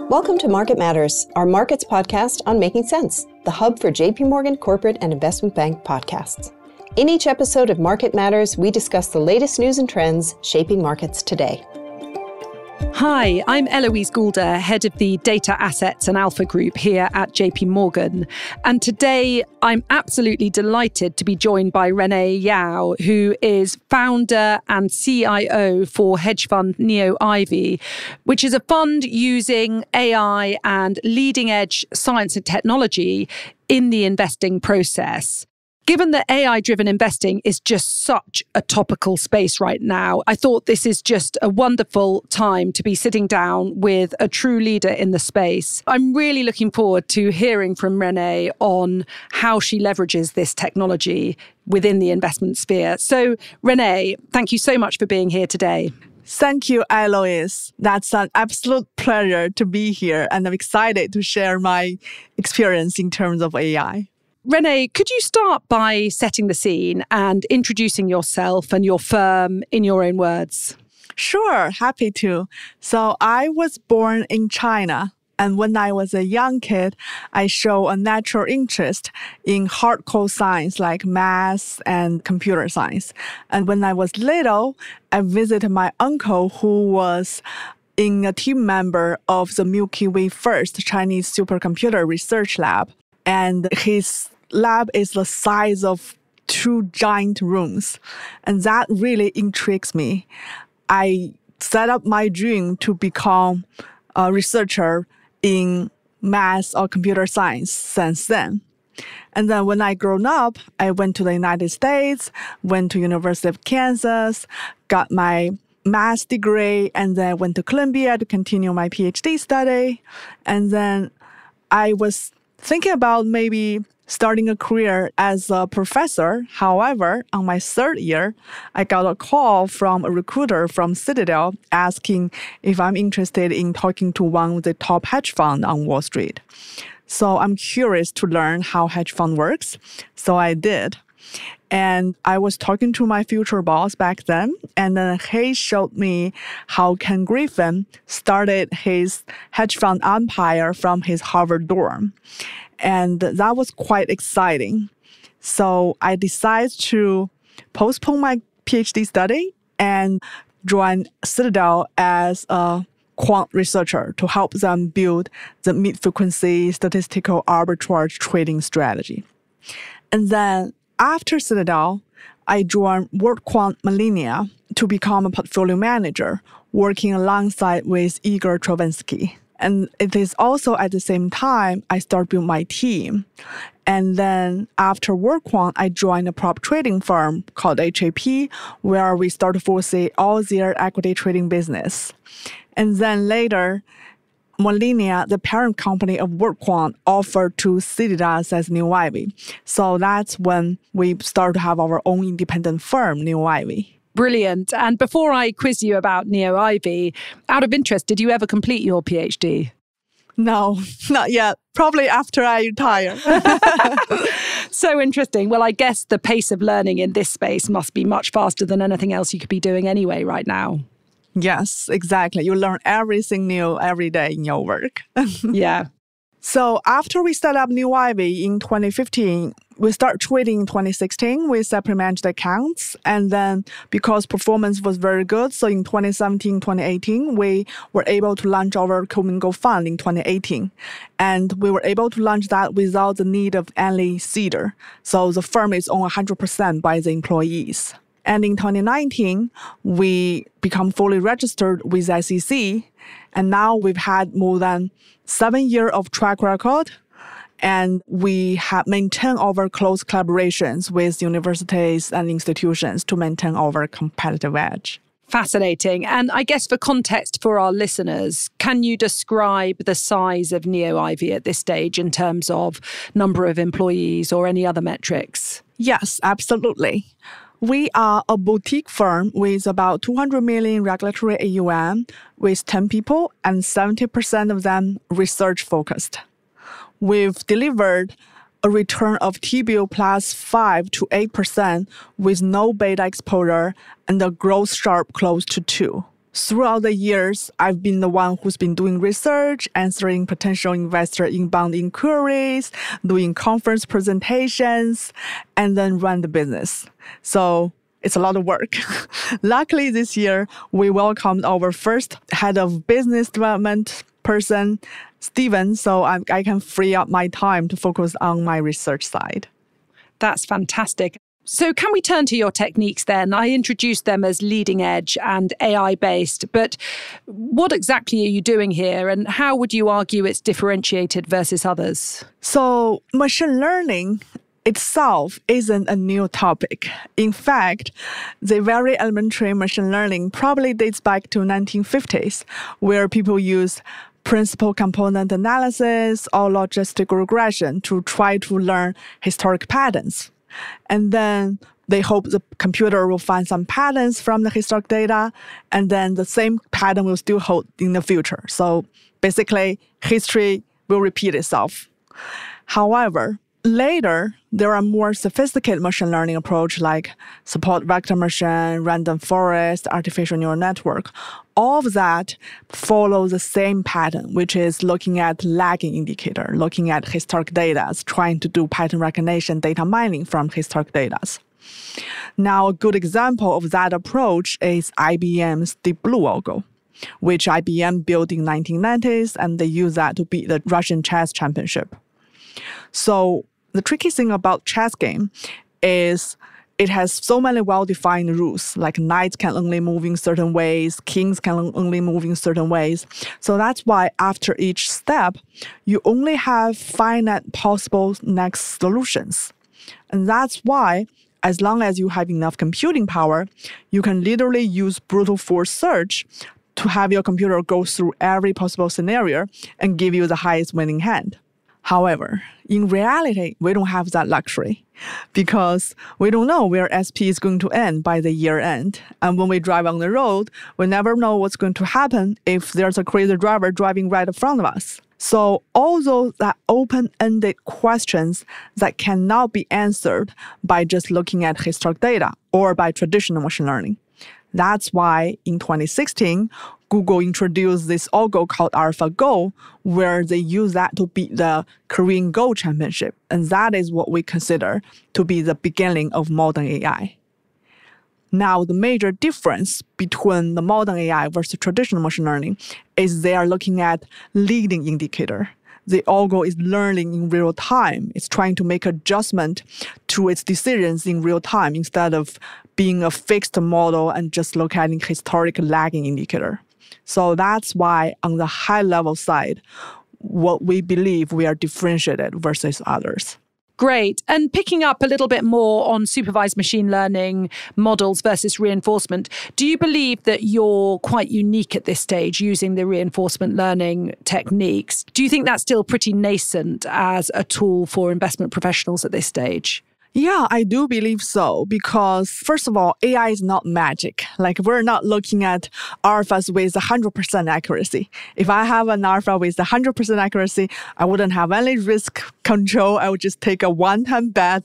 Welcome to Market Matters, our markets podcast on making sense, the hub for JP Morgan Corporate and Investment Bank podcasts. In each episode of Market Matters, we discuss the latest news and trends shaping markets today. Hi, I'm Eloise Goulder, head of the Data Assets and Alpha Group here at JP Morgan. And today I'm absolutely delighted to be joined by Renee Yao, who is founder and CIO for hedge fund Neo Ivy, which is a fund using AI and leading edge science and technology in the investing process. Given that AI-driven investing is just such a topical space right now, I thought this is just a wonderful time to be sitting down with a true leader in the space. I'm really looking forward to hearing from Renee on how she leverages this technology within the investment sphere. So, Renee, thank you so much for being here today. Thank you, Eloise. That's an absolute pleasure to be here, and I'm excited to share my experience in terms of AI. Renee, could you start by setting the scene and introducing yourself and your firm in your own words? Sure, happy to. So I was born in China, and when I was a young kid, I showed a natural interest in hardcore science like math and computer science. And when I was little, I visited my uncle who was a team member of the Milky Way first Chinese supercomputer research lab. And his lab is the size of 2 giant rooms. And that really intrigues me. I set up my dream to become a researcher in math or computer science since then. And then when I grown up, I went to the United States, went to University of Kansas, got my math degree, and then went to Columbia to continue my PhD study. And then I was thinking about maybe starting a career as a professor. However, on my 3rd year, I got a call from a recruiter from Citadel asking if I'm interested in talking to one of the top hedge funds on Wall Street. So I'm curious to learn how hedge fund works. So I did. And I was talking to my future boss back then, and then he showed me how Ken Griffin started his hedge fund empire from his Harvard dorm. And that was quite exciting. So I decided to postpone my PhD study and join Citadel as a quant researcher to help them build the mid-frequency statistical arbitrage trading strategy. And then after Citadel, I joined World Quant Millennia to become a portfolio manager, working alongside with Igor Travinsky. And it is also at the same time I started building my team. And then after World Quant, I joined a prop trading firm called HAP, where we started to foresee all their equity trading business. And then later, Millennia, the parent company of World Quant, offered to seed us as Neo Ivy. So that's when we started to have our own independent firm, Neo Ivy. Brilliant. And before I quiz you about Neo Ivy, out of interest, did you ever complete your PhD? No, not yet. Probably after I retire. So interesting. Well, I guess the pace of learning in this space must be much faster than anything else you could be doing anyway right now. Yes, exactly. You learn everything new every day in your work. Yeah. So after we set up Neo Ivy in 2015, we started trading in 2016 with separate managed accounts. And then because performance was very good, so in 2017, 2018, we were able to launch our commingled fund in 2018. And we were able to launch that without the need of any seeder. So the firm is owned 100% by the employees. And in 2019, we become fully registered with SEC. And now we've had more than 7 years of track record. And we have maintained our close collaborations with universities and institutions to maintain our competitive edge. Fascinating. And I guess for context for our listeners, can you describe the size of Neo Ivy at this stage in terms of number of employees or any other metrics? Yes, absolutely. We are a boutique firm with about 200 million regulatory AUM, with 10 people and 70% of them research-focused. We've delivered a return of T-bill plus 5 to 8% with no beta exposure and a growth sharp close to 2. Throughout the years, I've been the one who's been doing research, answering potential investor inbound inquiries, doing conference presentations, and then run the business. So it's a lot of work. Luckily, this year, we welcomed our first head of business development person, Steven, so I can free up my time to focus on my research side. That's fantastic. So can we turn to your techniques then? I introduced them as leading edge and AI-based, but what exactly are you doing here and how would you argue it's differentiated versus others? So machine learning itself isn't a new topic. In fact, the very elementary machine learning probably dates back to 1950s, where people used principal component analysis or logistic regression to try to learn historic patterns. And then they hope the computer will find some patterns from the historic data, and then the same pattern will still hold in the future. So basically, history will repeat itself. However, later, there are more sophisticated machine learning approach like support vector machine, random forest, artificial neural network. All of that follow the same pattern, which is looking at lagging indicator, looking at historic data, trying to do pattern recognition, data mining from historic data. Now, a good example of that approach is IBM's Deep Blue algo, which IBM built in 1990s, and they use that to beat the Russian chess championship. So the tricky thing about chess game is it has so many well-defined rules, like knights can only move in certain ways, kings can only move in certain ways. So that's why after each step, you only have finite possible next solutions. And that's why, as long as you have enough computing power, you can literally use brute force search to have your computer go through every possible scenario and give you the highest winning hand. However, in reality, we don't have that luxury because we don't know where SP is going to end by the year end. And when we drive on the road, we never know what's going to happen if there's a crazy driver driving right in front of us. So all those are open-ended questions that cannot be answered by just looking at historic data or by traditional machine learning. That's why in 2016, Google introduced this algo called AlphaGo, where they use that to beat the Korean Go championship. And that is what we consider to be the beginning of modern AI. Now, the major difference between the modern AI versus traditional machine learning is they are looking at leading indicator. The algo is learning in real time. It's trying to make adjustment to its decisions in real time instead of being a fixed model and just look at a historic lagging indicator. So that's why on the high level side, what we believe we are differentiated versus others. Great. And picking up a little bit more on supervised machine learning models versus reinforcement, do you believe that you're quite unique at this stage using the reinforcement learning techniques? Do you think that's still pretty nascent as a tool for investment professionals at this stage? Yeah, I do believe so, because first of all, AI is not magic. Like we're not looking at alphas with 100% accuracy. If I have an alpha with 100% accuracy, I wouldn't have any risk control. I would just take a one-time bet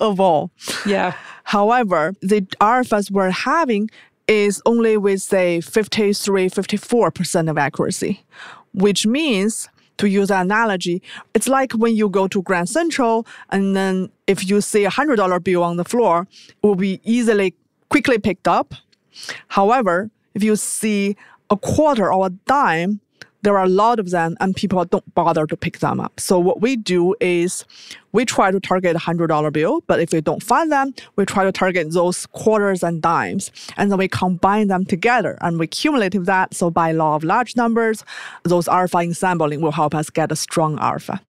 of all. Yeah. However, the alphas we're having is only with, say, 53, 54% of accuracy, which means, to use an analogy, it's like when you go to Grand Central and then if you see a $100 bill on the floor, it will be quickly picked up. However, if you see a quarter or a dime, there are a lot of them and people don't bother to pick them up. So what we do is we try to target a $100 bill, but if we don't find them, we try to target those quarters and dimes. And then we combine them together and we cumulative that. So by law of large numbers, those alpha ensembling will help us get a strong alpha.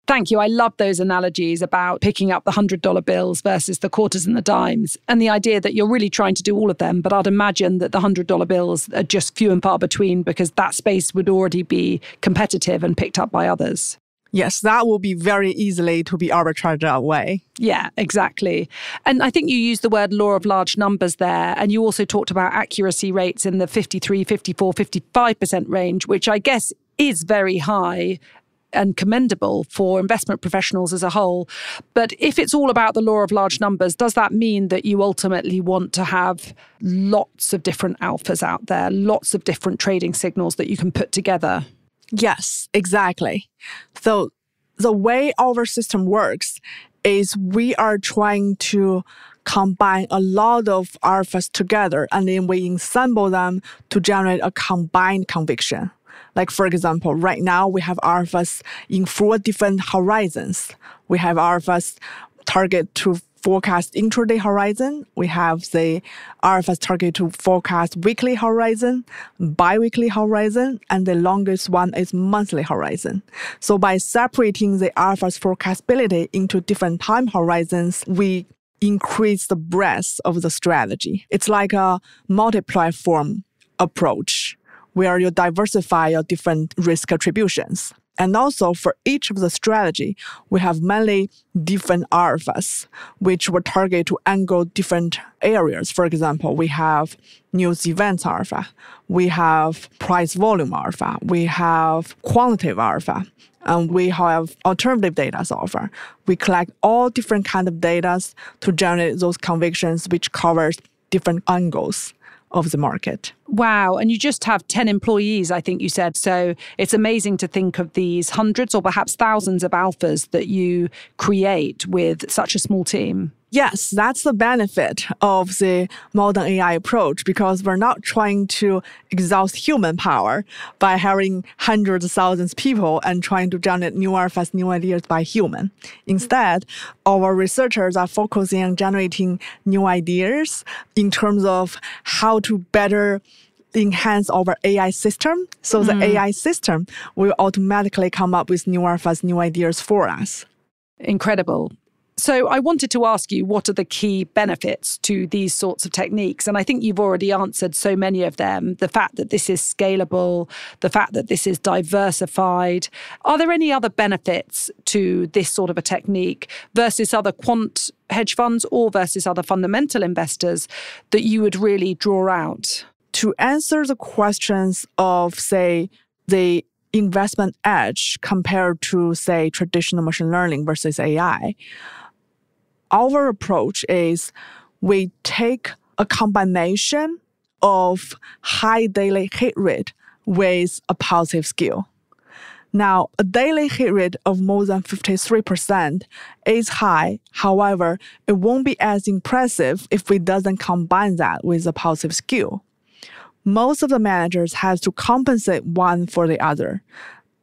Thank you. I love those analogies about picking up the $100 bills versus the quarters and the dimes, and the idea that you're really trying to do all of them. But I'd imagine that the $100 bills are just few and far between because that space would already be competitive and picked up by others. Yes, that will be very easily to be arbitraged away. Yeah, exactly. And I think you used the word law of large numbers there. And you also talked about accuracy rates in the 53, 54, 55% range, which I guess is very high. and commendable for investment professionals as a whole. But if it's all about the law of large numbers, does that mean that you ultimately want to have lots of different alphas out there, lots of different trading signals that you can put together? Yes, exactly. So the way our system works is we are trying to combine a lot of alphas together, and then we assemble them to generate a combined conviction. Like, for example, right now we have alphas in 4 different horizons. We have alphas target to forecast intraday horizon. We have the alphas target to forecast weekly horizon, bi-weekly horizon, and the longest one is monthly horizon. So by separating the alphas forecastability into different time horizons, we increase the breadth of the strategy. It's like a multi-platform approach where you diversify your different risk attributions. And also for each of the strategy, we have many different alphas, which will target to angle different areas. For example, we have news events alpha, we have price volume alpha, we have quantitative alpha, and we have alternative data alpha. We collect all different kind of data to generate those convictions, which covers different angles of the market. Wow. And you just have 10 employees, I think you said. So it's amazing to think of these hundreds or perhaps thousands of alphas that you create with such a small team. Yes, that's the benefit of the modern AI approach, because we're not trying to exhaust human power by hiring hundreds of thousands of people and trying to generate new alphas, new ideas by human. Instead, our researchers are focusing on generating new ideas in terms of how to better enhance our AI system. So the AI system will automatically come up with new alphas, new ideas for us. Incredible. So I wanted to ask you, what are the key benefits to these sorts of techniques? And I think you've already answered so many of them. The fact that this is scalable, the fact that this is diversified. Are there any other benefits to this sort of a technique versus other quant hedge funds or versus other fundamental investors that you would really draw out? To answer the questions of, say, the investment edge compared to, say, traditional machine learning versus AI, our approach is we take a combination of high daily hit rate with a positive skew. Now, a daily hit rate of more than 53% is high. However, it won't be as impressive if we doesn't combine that with a positive skew. Most of the managers have to compensate one for the other.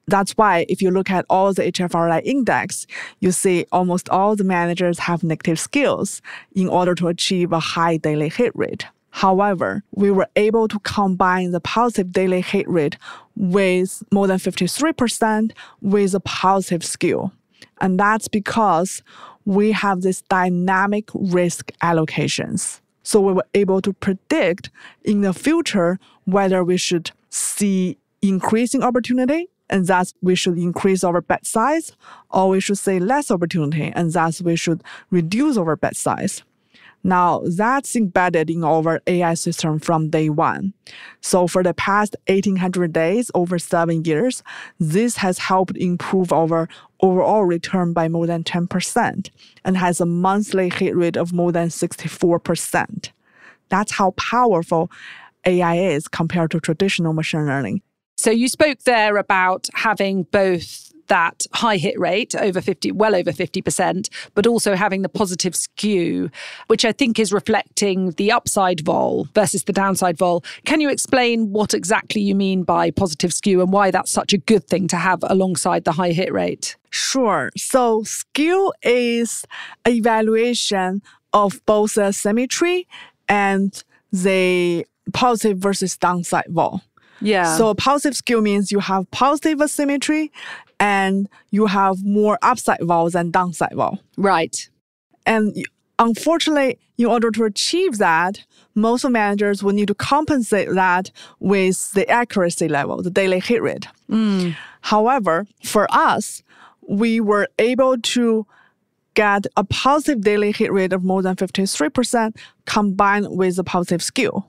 That's why if you look at all the HFRI index, you see almost all the managers have negative skills in order to achieve a high daily hit rate. However, we were able to combine the positive daily hit rate with more than 53% with a positive skew. And that's because we have this dynamic risk allocations. So we were able to predict in the future whether we should see increasing opportunity, and thus we should increase our bet size, or we should see less opportunity, and thus we should reduce our bet size. Now, that's embedded in our AI system from day one. So for the past 1,800 days, over 7 years, this has helped improve our overall return by more than 10% and has a monthly hit rate of more than 64%. That's how powerful AI is compared to traditional machine learning. So you spoke there about having both that high hit rate, well over 50%, but also having the positive skew, which I think is reflecting the upside vol versus the downside vol. Can you explain what exactly you mean by positive skew and why that's such a good thing to have alongside the high hit rate? Sure. So skew is an evaluation of both the symmetry and the positive versus downside vol. Yeah. So positive skew means you have positive asymmetry and you have more upside vol than downside vol. Right. And unfortunately, in order to achieve that, most managers will need to compensate that with the accuracy level, the daily hit rate. However, for us, we were able to get a positive daily hit rate of more than 53% combined with a positive skew.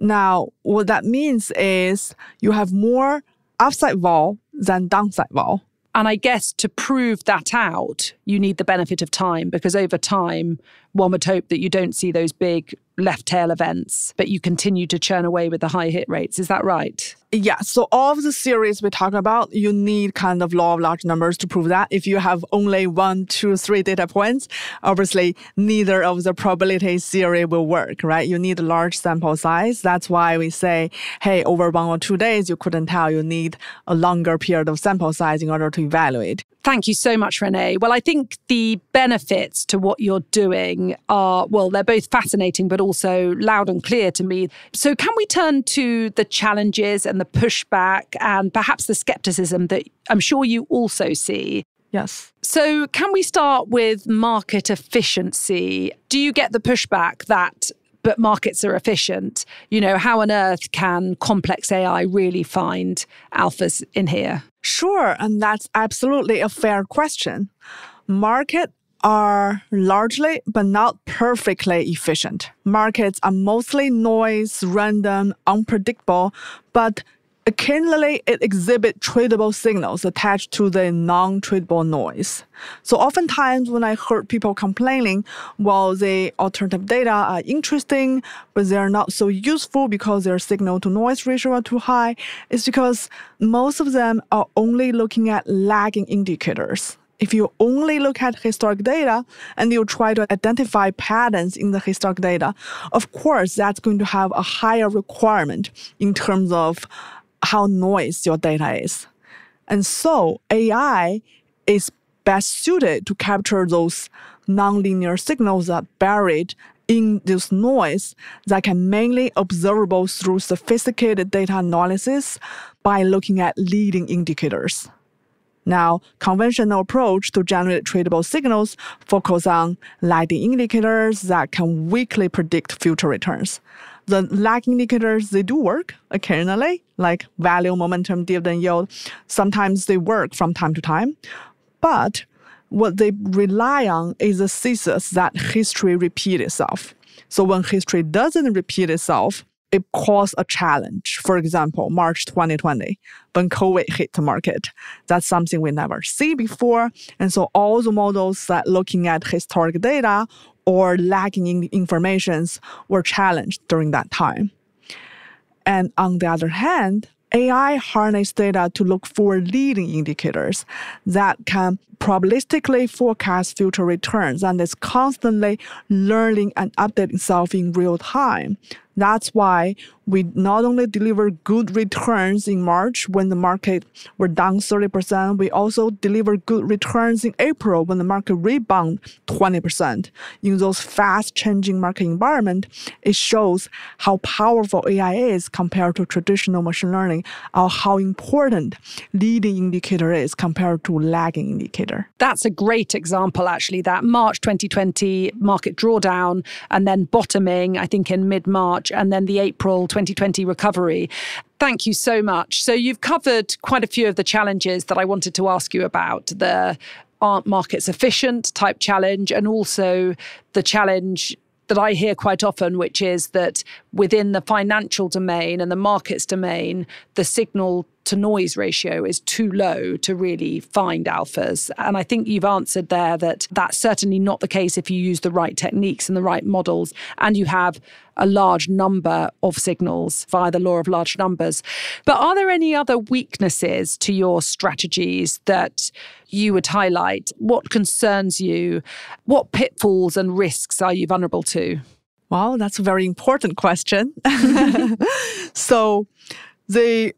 Now, what that means is you have more upside vol than downside vol. And I guess to prove that out, you need the benefit of time, because over time, one would hope that you don't see those big left tail events, but you continue to churn away with the high hit rates. Is that right? Yeah, so all of the series we talk about, you need kind of law of large numbers to prove that. If you have only 1, 2, 3 data points, obviously neither of the probability theory will work, right? You need a large sample size. That's why we say, hey, over 1 or 2 days, you couldn't tell. You need a longer period of sample size in order to evaluate. Thank you so much, Renee. Well, I think the benefits to what you're doing are, well, they're both fascinating, but also loud and clear to me. So can we turn to the challenges and the pushback and perhaps the skepticism that I'm sure you also see? Yes. So can we start with market efficiency? Do you get the pushback that, but markets are efficient? You know, how on earth can complex AI really find alphas in here? Sure, and that's absolutely a fair question. Markets are largely, but not perfectly efficient. Markets are mostly noise, random, unpredictable, but occasionally it exhibits tradable signals attached to the non-tradable noise. So oftentimes when I heard people complaining, well, the alternative data are interesting, but they're not so useful because their signal-to-noise ratio are too high, it's because most of them are only looking at lagging indicators. If you only look at historic data and you try to identify patterns in the historic data, of course, that's going to have a higher requirement in terms of how noisy your data is. And so AI is best suited to capture those nonlinear signals that are buried in this noise that can mainly observable through sophisticated data analysis by looking at leading indicators. Now, conventional approach to generate tradable signals focus on lagging indicators that can weakly predict future returns. The lagging indicators, they do work occasionally, like value, momentum, dividend yield. Sometimes they work from time to time. But what they rely on is the thesis that history repeats itself. So when history doesn't repeat itself, it caused a challenge. For example, March 2020, when COVID hit the market. That's something we never see before. And so all the models that looking at historic data or lagging informations were challenged during that time. And on the other hand, AI harness data to look for leading indicators that can probabilistically forecast future returns and is constantly learning and updating itself in real time. That's why we not only deliver good returns in March when the market were down 30%, we also deliver good returns in April when the market rebounded 20%. In those fast-changing market environment, it shows how powerful AI is compared to traditional machine learning, or how important leading indicator is compared to lagging indicator. That's a great example, actually, that March 2020 market drawdown and then bottoming, I think, in mid-March, and then the April 2020 recovery. Thank you so much. So you've covered quite a few of the challenges that I wanted to ask you about, the aren't markets efficient type challenge, and also the challenge that I hear quite often, which is that within the financial domain and the markets domain, the signal to noise ratio is too low to really find alphas. And I think you've answered there that that's certainly not the case if you use the right techniques and the right models, and you have a large number of signals via the law of large numbers. But are there any other weaknesses to your strategies that you would highlight? What concerns you? What pitfalls and risks are you vulnerable to? Well, that's a very important question. So the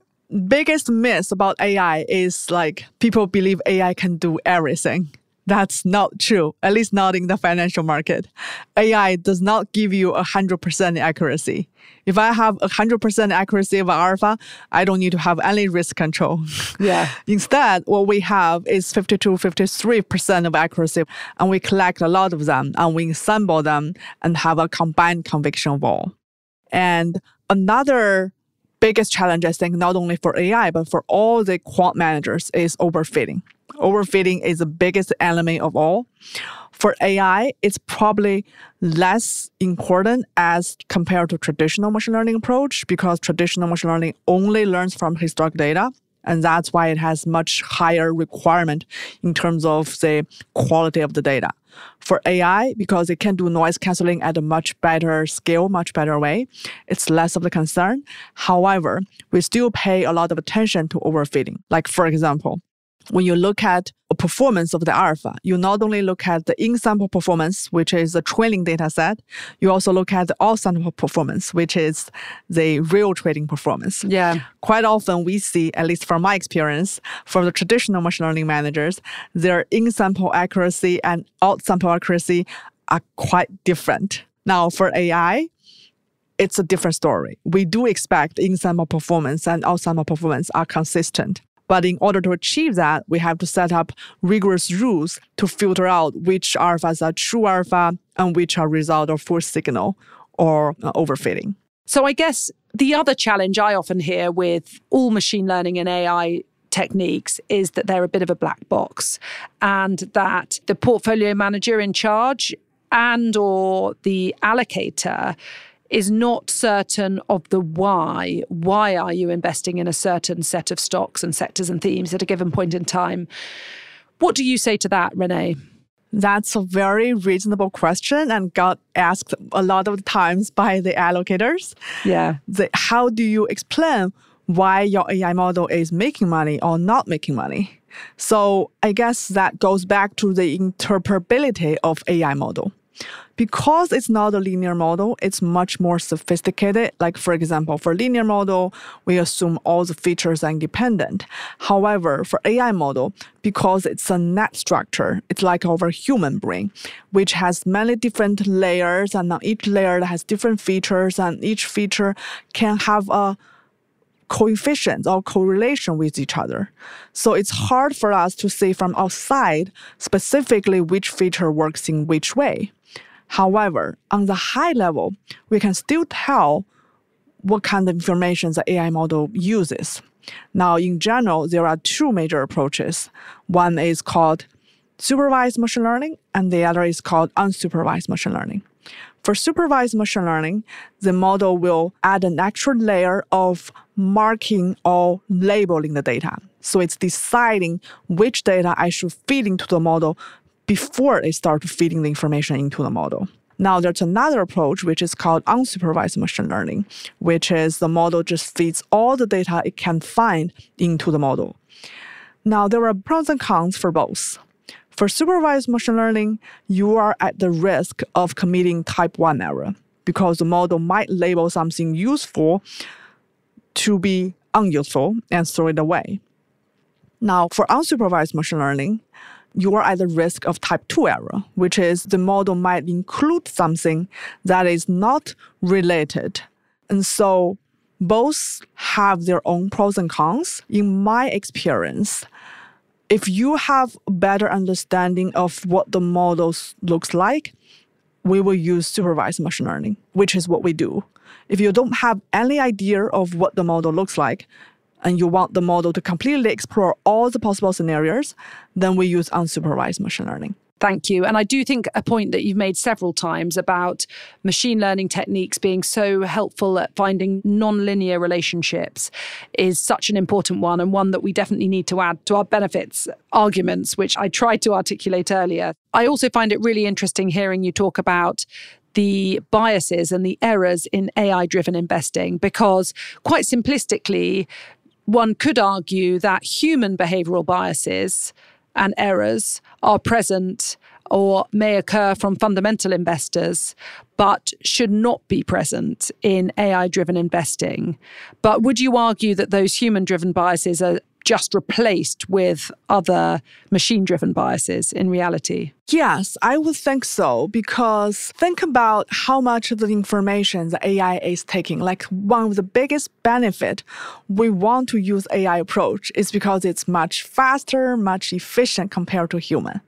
biggest myth about AI is like people believe AI can do everything. That's not true, at least not in the financial market. AI does not give you 100% accuracy. If I have 100% accuracy of alpha, I don't need to have any risk control. Yeah. Instead, what we have is 52, 53% of accuracy, and we collect a lot of them, and we assemble them and have a combined conviction wall. And another biggest challenge, I think, not only for AI, but for all the quant managers is overfitting. Overfitting is the biggest enemy of all. For AI, it's probably less important as compared to traditional machine learning approach, because traditional machine learning only learns from historic data. And that's why it has much higher requirement in terms of the quality of the data. For AI, because it can do noise canceling at a much better scale, much better way, it's less of a concern. However, we still pay a lot of attention to overfitting. Like, for example, when you look at a performance of the alpha, you not only look at the in-sample performance, which is the training data set, you also look at the out-sample performance, which is the real trading performance. Yeah. Quite often we see, at least from my experience, from the traditional machine learning managers, their in-sample accuracy and out-sample accuracy are quite different. Now, for AI, it's a different story. We do expect in-sample performance and out-sample performance are consistent. But in order to achieve that, we have to set up rigorous rules to filter out which alphas are true alpha and which are result of full signal or overfitting. So I guess the other challenge I often hear with all machine learning and AI techniques is that they're a bit of a black box, and that the portfolio manager in charge and or the allocator is not certain of the why. Why are you investing in a certain set of stocks and sectors and themes at a given point in time? What do you say to that, Renee? That's a very reasonable question and got asked a lot of times by the allocators. Yeah. How do you explain why your AI model is making money or not making money? So I guess that goes back to the interpretability of AI model. Because it's not a linear model, it's much more sophisticated. Like, for example, for linear model, we assume all the features are independent. However, for AI model, because it's a net structure, it's like our human brain, which has many different layers, and on each layer has different features, and each feature can have a coefficient or correlation with each other. So it's hard for us to say from outside specifically which feature works in which way. However, on the high level, we can still tell what kind of information the AI model uses. Now, in general, there are two major approaches. One is called supervised machine learning, and the other is called unsupervised machine learning. For supervised machine learning, the model will add an extra layer of marking or labeling the data. So it's deciding which data I should feed into the model before I start feeding the information into the model. Now, there's another approach, which is called unsupervised machine learning, which is the model just feeds all the data it can find into the model. Now, there are pros and cons for both. For supervised machine learning, you are at the risk of committing type 1 error because the model might label something useful to be unuseful and throw it away. Now, for unsupervised machine learning, you are at the risk of type 2 error, which is the model might include something that is not related. And so both have their own pros and cons. In my experience, if you have a better understanding of what the model looks like, we will use supervised machine learning, which is what we do. If you don't have any idea of what the model looks like, and you want the model to completely explore all the possible scenarios, then we use unsupervised machine learning. Thank you. And I do think a point that you've made several times about machine learning techniques being so helpful at finding non-linear relationships is such an important one, and one that we definitely need to add to our benefits arguments, which I tried to articulate earlier. I also find it really interesting hearing you talk about the biases and the errors in AI-driven investing, because quite simplistically, one could argue that human behavioral biases and errors are present or may occur from fundamental investors, but should not be present in AI-driven investing. But would you argue that those human-driven biases are just replaced with other machine-driven biases in reality? Yes, I would think so, because think about how much of the information the AI is taking. Like, one of the biggest benefit we want to use AI approach is because it's much faster, much efficient compared to human.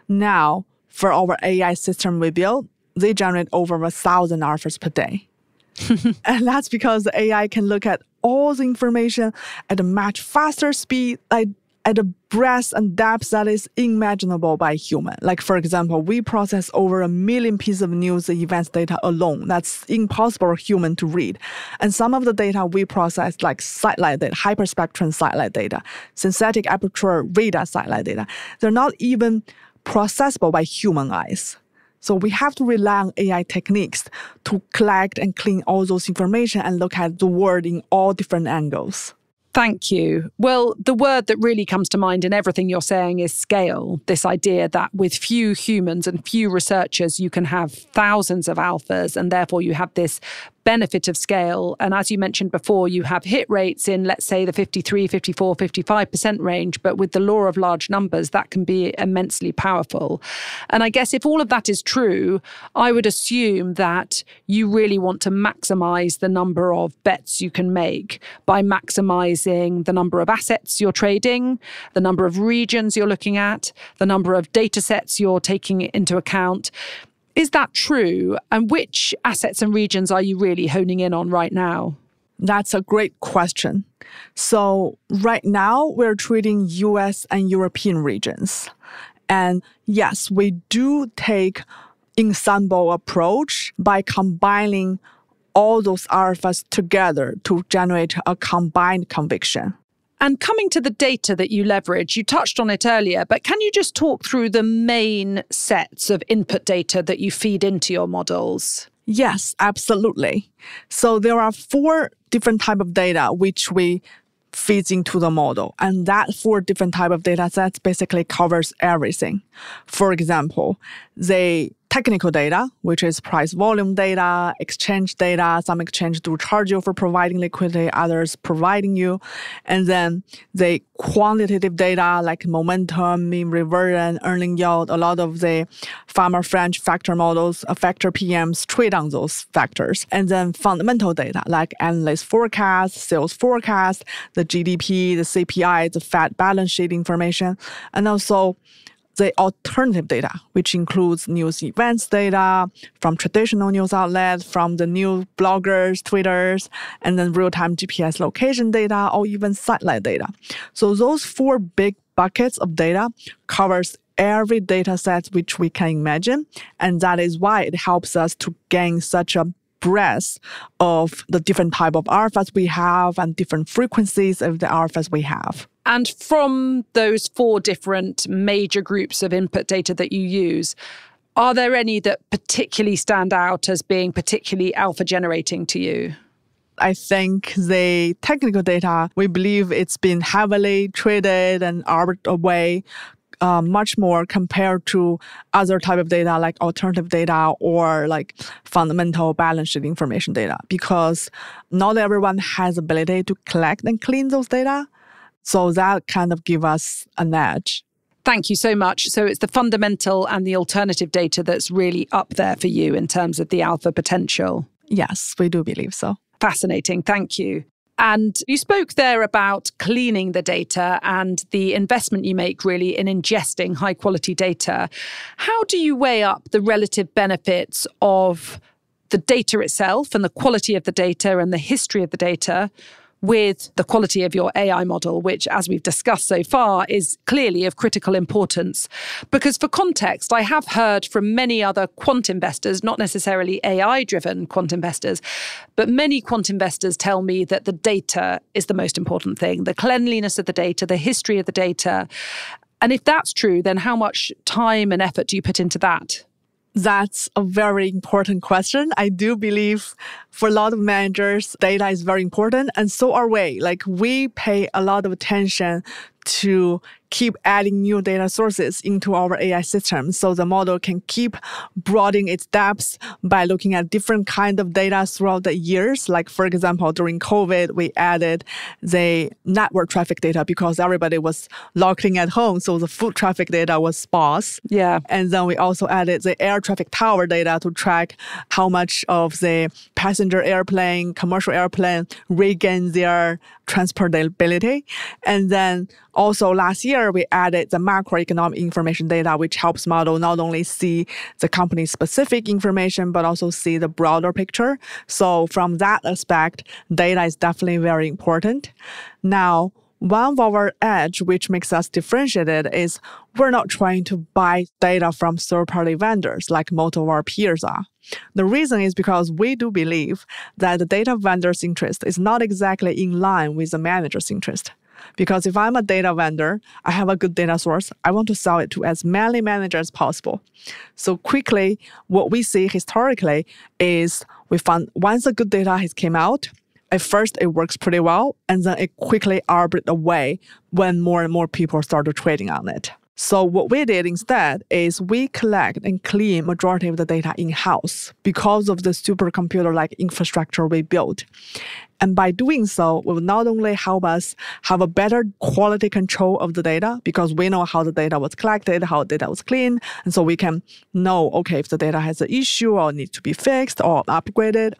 Now, for our AI system we build, they generate over 1,000 alphas per day. And that's because the AI can look at all the information at a much faster speed. Like, at a breadth and depth that is unimaginable by human. Like, for example, we process over 1 million pieces of news events data alone. That's impossible for human to read. And some of the data we process, like satellite data, hyperspectrum satellite data, synthetic aperture radar satellite data, they're not even processable by human eyes. So we have to rely on AI techniques to collect and clean all those information and look at the world in all different angles. Thank you. Well, the word that really comes to mind in everything you're saying is scale. This idea that with few humans and few researchers, you can have thousands of alphas, and therefore you have this benefit of scale. And as you mentioned before, you have hit rates in, let's say, the 53, 54, 55% range. But with the law of large numbers, that can be immensely powerful. And I guess if all of that is true, I would assume that you really want to maximize the number of bets you can make by maximizing the number of assets you're trading, the number of regions you're looking at, the number of data sets you're taking into account. Is that true? And which assets and regions are you really honing in on right now? That's a great question. So right now, we're treating US and European regions. And yes, we do take ensemble approach by combining all those alphas together to generate a combined conviction. And coming to the data that you leverage, you touched on it earlier, but can you just talk through the main sets of input data that you feed into your models? Yes, absolutely. So there are 4 different types of data which we feed into the model. And that 4 different types of data sets basically covers everything. For example, the technical data, which is price volume data, exchange data. Some exchange do charge you for providing liquidity, others providing you. And then the quantitative data like momentum, mean reversion, earning yield, a lot of the farmer French factor models, factor PMs trade on those factors. And then fundamental data like analyst forecast, sales forecast, the GDP, the CPI, the Fed balance sheet information, and also the alternative data, which includes news events data from traditional news outlets, from the new bloggers, Twitters, and then real-time GPS location data, or even satellite data. So those 4 big buckets of data covers every data set which we can imagine, and that is why it helps us to gain such a breadth of the different type of alphas we have and different frequencies of the alphas we have. And from those 4 different major groups of input data that you use, are there any that particularly stand out as being particularly alpha generating to you? I think the technical data, we believe it's been heavily traded and arbitraged away much more compared to other type of data like alternative data or like fundamental balance sheet information data, because not everyone has ability to collect and clean those data. So that kind of give us an edge. Thank you so much. So it's the fundamental and the alternative data that's really up there for you in terms of the alpha potential. Yes, we do believe so. Fascinating. Thank you. And you spoke there about cleaning the data and the investment you make really in ingesting high quality data. How do you weigh up the relative benefits of the data itself and the quality of the data and the history of the data with the quality of your AI model, which, as we've discussed so far, is clearly of critical importance? Because for context, I have heard from many other quant investors, not necessarily AI-driven quant investors, but many quant investors tell me that the data is the most important thing, the cleanliness of the data, the history of the data. And if that's true, then how much time and effort do you put into that? That's a very important question. I do believe for a lot of managers, data is very important, and so are we. Like, we pay a lot of attention to keep adding new data sources into our AI system so the model can keep broadening its depth by looking at different kind of data throughout the years. Like, for example, during COVID, we added the network traffic data because everybody was locked in at home. So the foot traffic data was sparse. Yeah. And then we also added the air traffic tower data to track how much of the passenger airplane, commercial airplane regain their transportability. And then also last year, we added the macroeconomic information data, which helps model not only see the company specific information, but also see the broader picture. So from that aspect, data is definitely very important. Now, One of our edge, which makes us differentiated, is we're not trying to buy data from third-party vendors like most of our peers are. The reason is because we do believe that the data vendor's interest is not exactly in line with the manager's interest. Because if I'm a data vendor, I have a good data source, I want to sell it to as many managers as possible. So quickly, what we see historically is we found once the good data has came out, at first it works pretty well, and then it quickly arbitrated away when more and more people started trading on it. So what we did instead is we collect and clean majority of the data in-house because of the supercomputer-like infrastructure we built. And by doing so, it will not only help us have a better quality control of the data because we know how the data was collected, how the data was cleaned, and so we can know, okay, if the data has an issue or needs to be fixed or upgraded,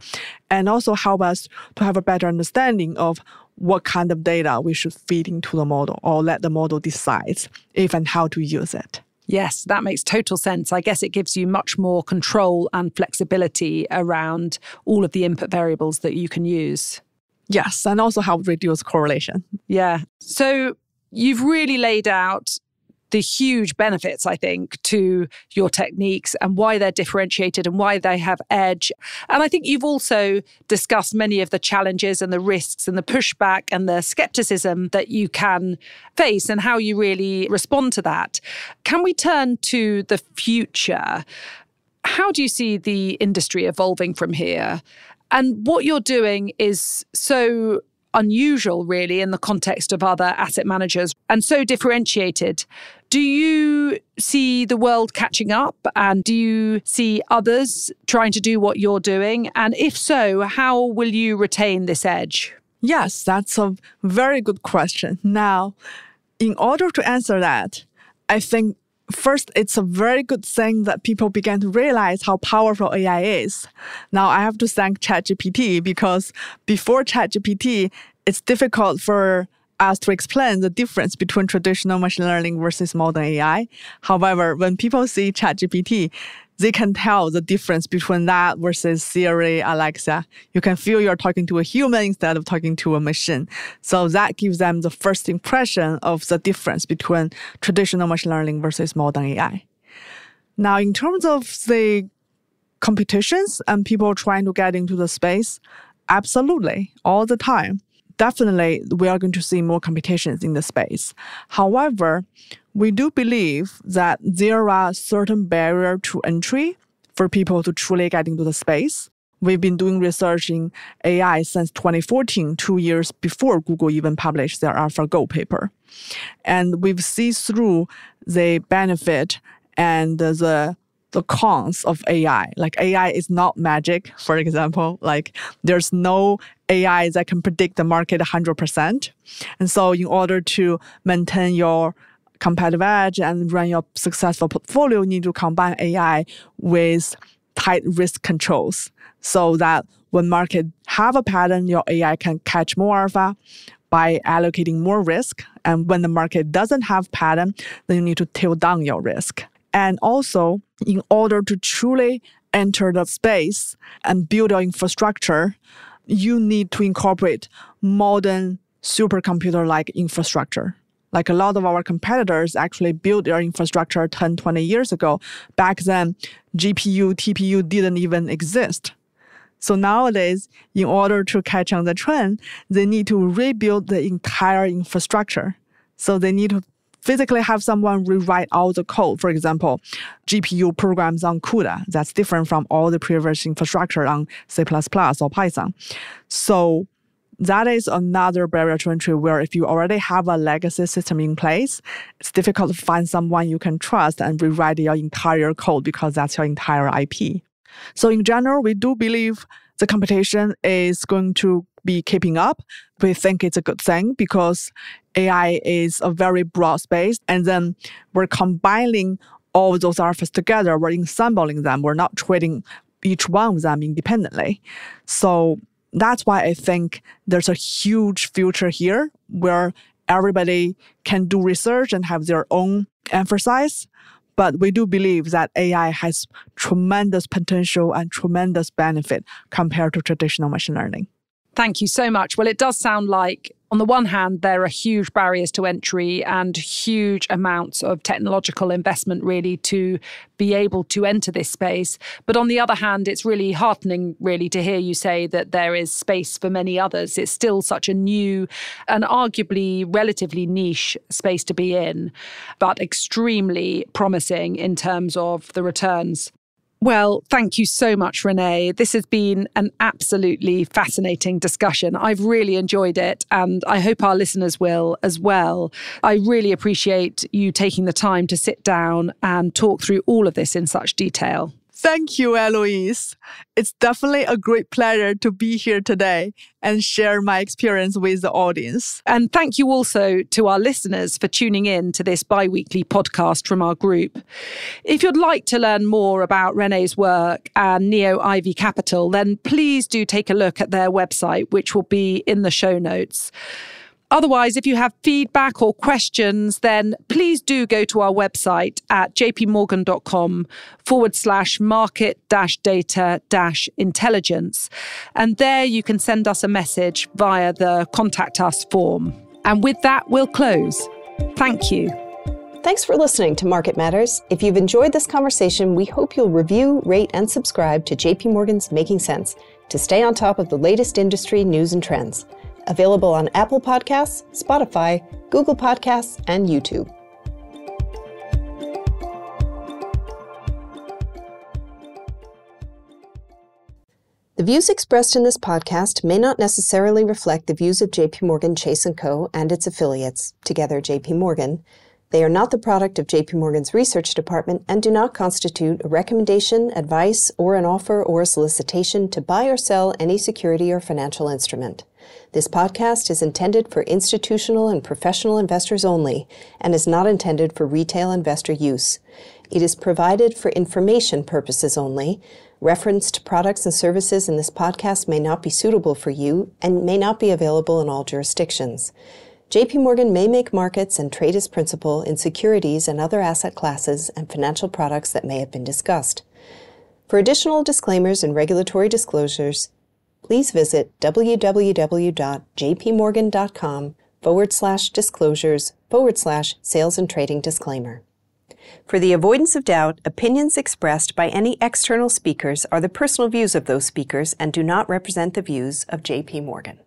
and also help us to have a better understanding of what kind of data we should feed into the model or let the model decide if and how to use it. Yes, that makes total sense. I guess it gives you much more control and flexibility around all of the input variables that you can use. Yes, and also help reduce correlation. Yeah. So you've really laid out the huge benefits, I think, to your techniques and why they're differentiated and why they have edge. And I think you've also discussed many of the challenges and the risks and the pushback and the skepticism that you can face and how you really respond to that. Can we turn to the future? How do you see the industry evolving from here? And what you're doing is so unusual, really, in the context of other asset managers and so differentiated. Do you see the world catching up? And do you see others trying to do what you're doing? And if so, how will you retain this edge? Yes, that's a very good question. Now, in order to answer that, I think first, it's a very good thing that people began to realize how powerful AI is. Now, I have to thank ChatGPT because before ChatGPT, it's difficult for us to explain the difference between traditional machine learning versus modern AI. However, when people see ChatGPT, they can tell the difference between that versus Siri, Alexa. You can feel you're talking to a human instead of talking to a machine. So that gives them the first impression of the difference between traditional machine learning versus modern AI. Now, in terms of the competitions and people trying to get into the space, absolutely, all the time. Definitely, we are going to see more competitions in the space. However, we do believe that there are certain barriers to entry for people to truly get into the space. We've been doing research in AI since 2014, 2 years before Google even published their AlphaGo paper. And we've seen through the benefit and the cons of AI. Like AI is not magic, for example. Like there's no AI that can predict the market 100%. And so in order to maintain your competitive edge and run your successful portfolio, you need to combine AI with tight risk controls so that when market have a pattern, your AI can catch more alpha by allocating more risk. And when the market doesn't have pattern, then you need to tail down your risk. And also, in order to truly enter the space and build your infrastructure, you need to incorporate modern supercomputer-like infrastructure. Like a lot of our competitors actually built their infrastructure 10, 20 years ago. Back then, GPU, TPU didn't even exist. So nowadays, in order to catch on the trend, they need to rebuild the entire infrastructure. So they need to physically have someone rewrite all the code. For example, GPU programs on CUDA. That's different from all the previous infrastructure on C++ or Python. So that is another barrier to entry where if you already have a legacy system in place, it's difficult to find someone you can trust and rewrite your entire code because that's your entire IP. So in general, we do believe the competition is going to be keeping up. We think it's a good thing because AI is a very broad space, and then we're combining all those alphas together. We're assembling them. We're not trading each one of them independently. So that's why I think there's a huge future here where everybody can do research and have their own emphasis. But we do believe that AI has tremendous potential and tremendous benefit compared to traditional machine learning. Thank you so much. Well, it does sound like On the one hand, there are huge barriers to entry and huge amounts of technological investment really to be able to enter this space. But on the other hand, it's really heartening really to hear you say that there is space for many others. It's still such a new and arguably relatively niche space to be in, but extremely promising in terms of the returns. Well, thank you so much, Renee. This has been an absolutely fascinating discussion. I've really enjoyed it, and I hope our listeners will as well. I really appreciate you taking the time to sit down and talk through all of this in such detail. Thank you, Eloise. It's definitely a great pleasure to be here today and share my experience with the audience. And thank you also to our listeners for tuning in to this bi-weekly podcast from our group. If you'd like to learn more about Renee's work and Neo Ivy Capital, then please do take a look at their website, which will be in the show notes. Otherwise, if you have feedback or questions, then please do go to our website at jpmorgan.com/market-data-intelligence. And there you can send us a message via the Contact Us form. And with that, we'll close. Thank you. Thanks for listening to Market Matters. If you've enjoyed this conversation, we hope you'll review, rate, and subscribe to JP Morgan's Making Sense to stay on top of the latest industry news and trends. Available on Apple Podcasts, Spotify, Google Podcasts, and YouTube. The views expressed in this podcast may not necessarily reflect the views of JP Morgan Chase & Co. and its affiliates, together JP Morgan. They are not the product of JP Morgan's research department and do not constitute a recommendation, advice, or an offer or a solicitation to buy or sell any security or financial instrument. This podcast is intended for institutional and professional investors only and is not intended for retail investor use. It is provided for information purposes only. Referenced products and services in this podcast may not be suitable for you and may not be available in all jurisdictions. JP Morgan may make markets and trade as principal in securities and other asset classes and financial products that may have been discussed. For additional disclaimers and regulatory disclosures, please visit www.jpmorgan.com/disclosures/sales and trading disclaimer. For the avoidance of doubt, opinions expressed by any external speakers are the personal views of those speakers and do not represent the views of JP Morgan.